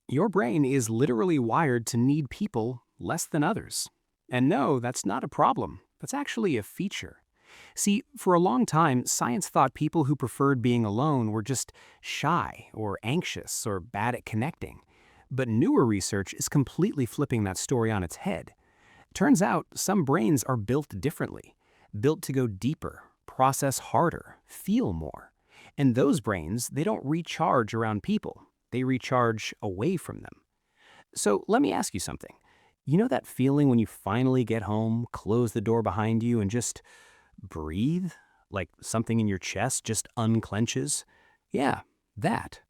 Your brain is literally wired to need people less than others. And no, that's not a problem. That's actually a feature. See, for a long time, science thought people who preferred being alone were just shy or anxious or bad at connecting. But newer research is completely flipping that story on its head. Turns out some brains are built differently, built to go deeper, process harder, feel more. And those brains, they don't recharge around people. They recharge away from them. So let me ask you something. You know that feeling when you finally get home, close the door behind you, and just breathe? Like something in your chest just unclenches? Yeah, that.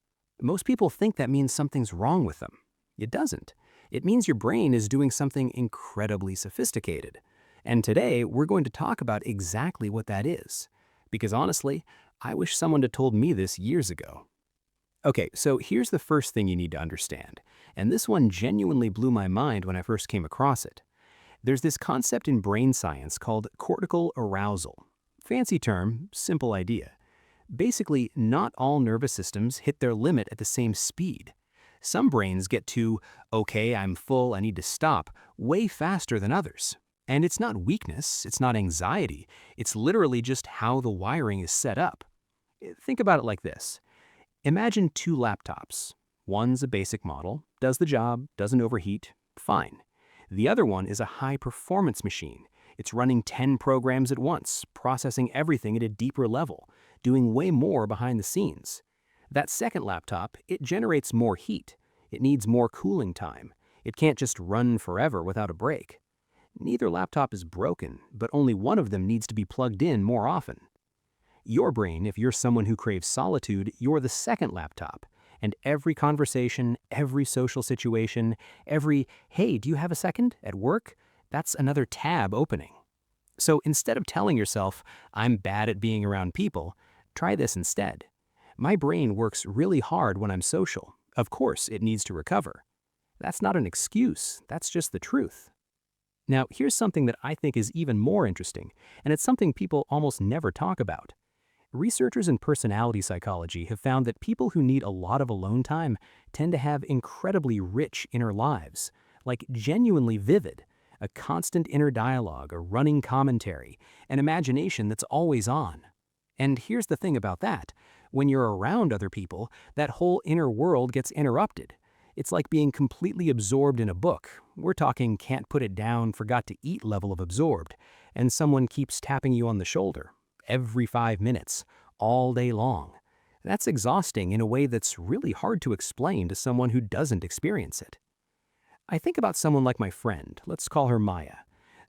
Most people think that means something's wrong with them. It doesn't. It means your brain is doing something incredibly sophisticated. And today, we're going to talk about exactly what that is. Because honestly, I wish someone had told me this years ago. Okay, so here's the first thing you need to understand. And this one genuinely blew my mind when I first came across it. There's this concept in brain science called cortical arousal. Fancy term, simple idea. Basically, not all nervous systems hit their limit at the same speed. Some brains get to, okay, I'm full, I need to stop, way faster than others. And it's not weakness, it's not anxiety, it's literally just how the wiring is set up. Think about it like this. Imagine two laptops. One's a basic model, does the job, doesn't overheat, fine. The other one is a high-performance machine. It's running 10 programs at once, processing everything at a deeper level, doing way more behind the scenes. That second laptop, it generates more heat. It needs more cooling time. It can't just run forever without a break. Neither laptop is broken, but only one of them needs to be plugged in more often. Your brain, if you're someone who craves solitude, you're the second laptop. And every conversation, every social situation, every, hey, do you have a second at work? That's another tab opening. So instead of telling yourself, I'm bad at being around people, try this instead. My brain works really hard when I'm social. Of course, it needs to recover. That's not an excuse, that's just the truth. Now, here's something that I think is even more interesting, and it's something people almost never talk about. Researchers in personality psychology have found that people who need a lot of alone time tend to have incredibly rich inner lives, like genuinely vivid, a constant inner dialogue, a running commentary, an imagination that's always on. And here's the thing about that. When you're around other people, that whole inner world gets interrupted. It's like being completely absorbed in a book. We're talking can't put it down, forgot to eat level of absorbed, and someone keeps tapping you on the shoulder every 5 minutes, all day long. That's exhausting in a way that's really hard to explain to someone who doesn't experience it. I think about someone like my friend, let's call her Maya.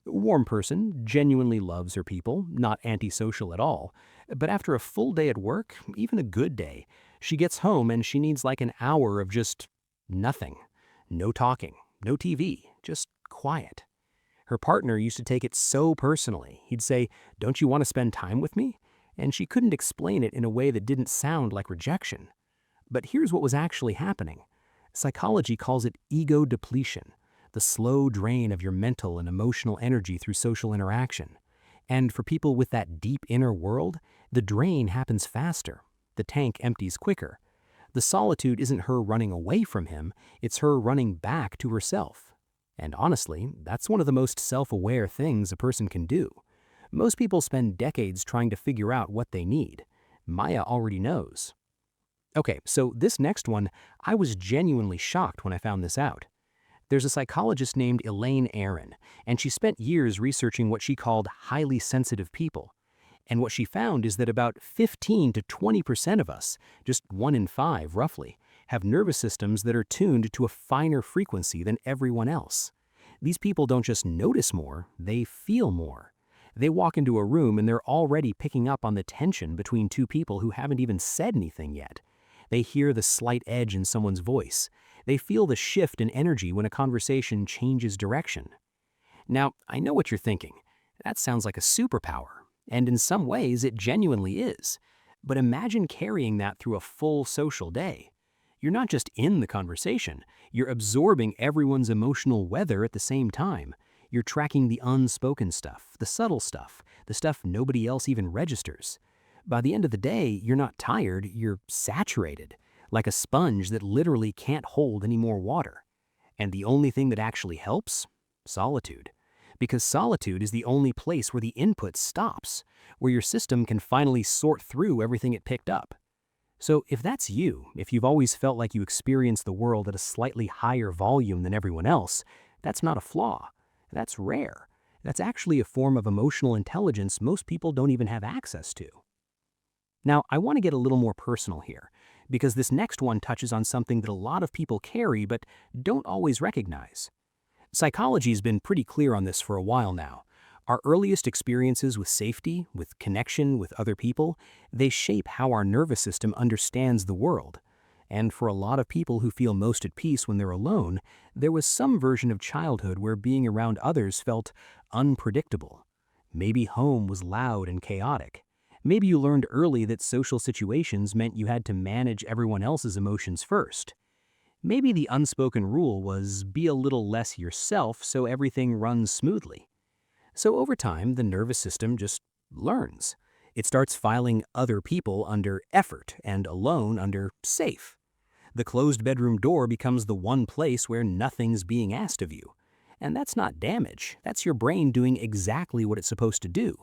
Warm person, genuinely loves her people, not antisocial at all. But after a full day at work, even a good day, she gets home and she needs like an hour of just nothing. No talking, no TV, just quiet. Her partner used to take it so personally. He'd say, "Don't you want to spend time with me?" And she couldn't explain it in a way that didn't sound like rejection. But here's what was actually happening. Psychology calls it ego depletion, the slow drain of your mental and emotional energy through social interaction. And for people with that deep inner world, the drain happens faster. The tank empties quicker. The solitude isn't her running away from him, it's her running back to herself. And honestly, that's one of the most self-aware things a person can do. Most people spend decades trying to figure out what they need. Maya already knows. Okay, so this next one, I was genuinely shocked when I found this out. There's a psychologist named Elaine Aron, and she spent years researching what she called highly sensitive people. And what she found is that about 15 to 20% of us, just 1 in 5 roughly, have nervous systems that are tuned to a finer frequency than everyone else. These people don't just notice more, they feel more. They walk into a room and they're already picking up on the tension between two people who haven't even said anything yet. They hear the slight edge in someone's voice. They feel the shift in energy when a conversation changes direction. Now, I know what you're thinking. That sounds like a superpower. And in some ways, it genuinely is. But imagine carrying that through a full social day. You're not just in the conversation, you're absorbing everyone's emotional weather at the same time. You're tracking the unspoken stuff, the subtle stuff, the stuff nobody else even registers. By the end of the day, you're not tired, you're saturated. like a sponge that literally can't hold any more water. And the only thing that actually helps? Solitude. Because solitude is the only place where the input stops, where your system can finally sort through everything it picked up. So if that's you, if you've always felt like you experience the world at a slightly higher volume than everyone else, that's not a flaw. That's rare. That's actually a form of emotional intelligence most people don't even have access to. Now, I want to get a little more personal here, because this next one touches on something that a lot of people carry but don't always recognize. Psychology's been pretty clear on this for a while now. Our earliest experiences with safety, with connection with other people, they shape how our nervous system understands the world. And for a lot of people who feel most at peace when they're alone, there was some version of childhood where being around others felt unpredictable. Maybe home was loud and chaotic. Maybe you learned early that social situations meant you had to manage everyone else's emotions first. Maybe the unspoken rule was be a little less yourself so everything runs smoothly. So over time, the nervous system just learns. It starts filing other people under effort and alone under safe. The closed bedroom door becomes the one place where nothing's being asked of you. And that's not damage. That's your brain doing exactly what it's supposed to do,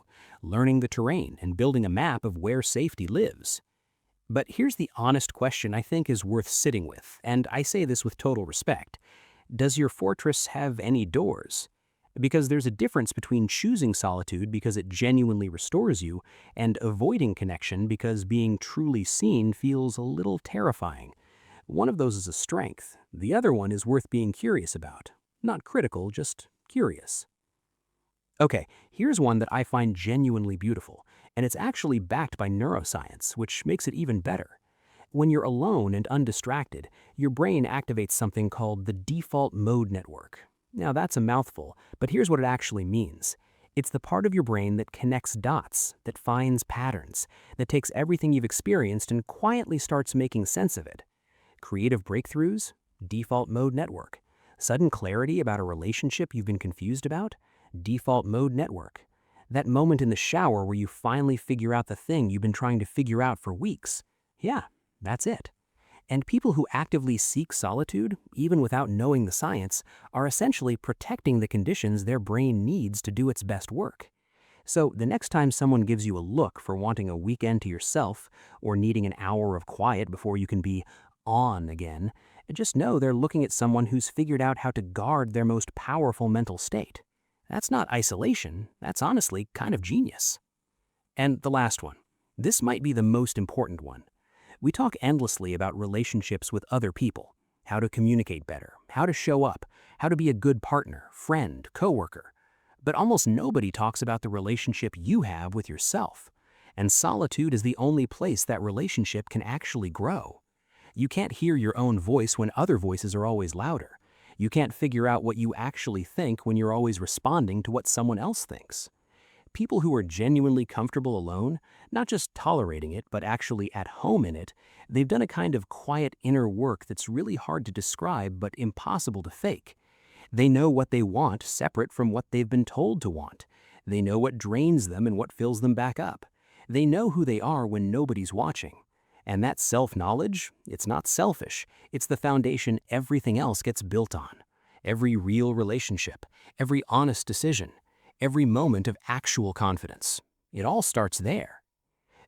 learning the terrain and building a map of where safety lives. But here's the honest question I think is worth sitting with, and I say this with total respect. Does your fortress have any doors? Because there's a difference between choosing solitude because it genuinely restores you and avoiding connection because being truly seen feels a little terrifying. One of those is a strength. The other one is worth being curious about. Not critical, just curious. Okay, here's one that I find genuinely beautiful, and it's actually backed by neuroscience, which makes it even better. When you're alone and undistracted, your brain activates something called the default mode network. Now that's a mouthful, but here's what it actually means. It's the part of your brain that connects dots, that finds patterns, that takes everything you've experienced and quietly starts making sense of it. Creative breakthroughs? Default mode network. Sudden clarity about a relationship you've been confused about? Default mode network. That moment in the shower where you finally figure out the thing you've been trying to figure out for weeks. Yeah, that's it. And people who actively seek solitude, even without knowing the science, are essentially protecting the conditions their brain needs to do its best work. So the next time someone gives you a look for wanting a weekend to yourself or needing an hour of quiet before you can be on again, just know they're looking at someone who's figured out how to guard their most powerful mental state. That's not isolation, that's honestly kind of genius. And the last one. This might be the most important one. We talk endlessly about relationships with other people, how to communicate better, how to show up, how to be a good partner, friend, coworker. But almost nobody talks about the relationship you have with yourself. And solitude is the only place that relationship can actually grow. You can't hear your own voice when other voices are always louder. You can't figure out what you actually think when you're always responding to what someone else thinks. People who are genuinely comfortable alone, not just tolerating it, but actually at home in it, they've done a kind of quiet inner work that's really hard to describe but impossible to fake. They know what they want separate from what they've been told to want. They know what drains them and what fills them back up. They know who they are when nobody's watching. And that self-knowledge, it's not selfish. It's the foundation everything else gets built on. Every real relationship, every honest decision, every moment of actual confidence. It all starts there.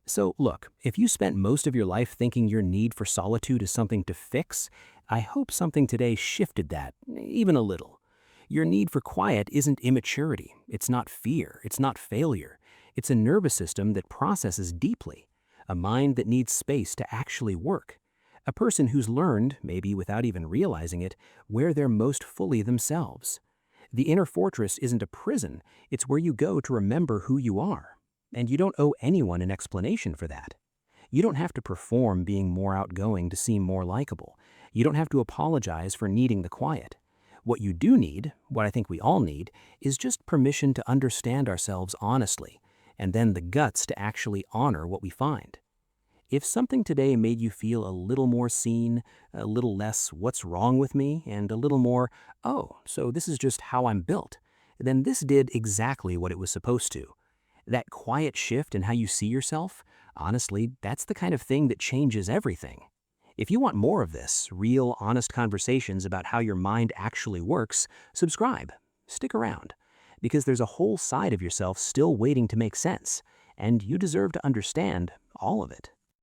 So look, if you spent most of your life thinking your need for solitude is something to fix, I hope something today shifted that, even a little. Your need for quiet isn't immaturity. It's not fear. It's not failure. It's a nervous system that processes deeply. A mind that needs space to actually work. A person who's learned, maybe without even realizing it, where they're most fully themselves. The inner fortress isn't a prison, it's where you go to remember who you are. And you don't owe anyone an explanation for that. You don't have to perform being more outgoing to seem more likable. You don't have to apologize for needing the quiet. What you do need, what I think we all need, is just permission to understand ourselves honestly, and then the guts to actually honor what we find. If something today made you feel a little more seen, a little less what's wrong with me, and a little more, oh, so this is just how I'm built, then this did exactly what it was supposed to. That quiet shift in how you see yourself, honestly, that's the kind of thing that changes everything. If you want more of this, real, honest conversations about how your mind actually works, subscribe. Stick around, because there's a whole side of yourself still waiting to make sense, and you deserve to understand all of it.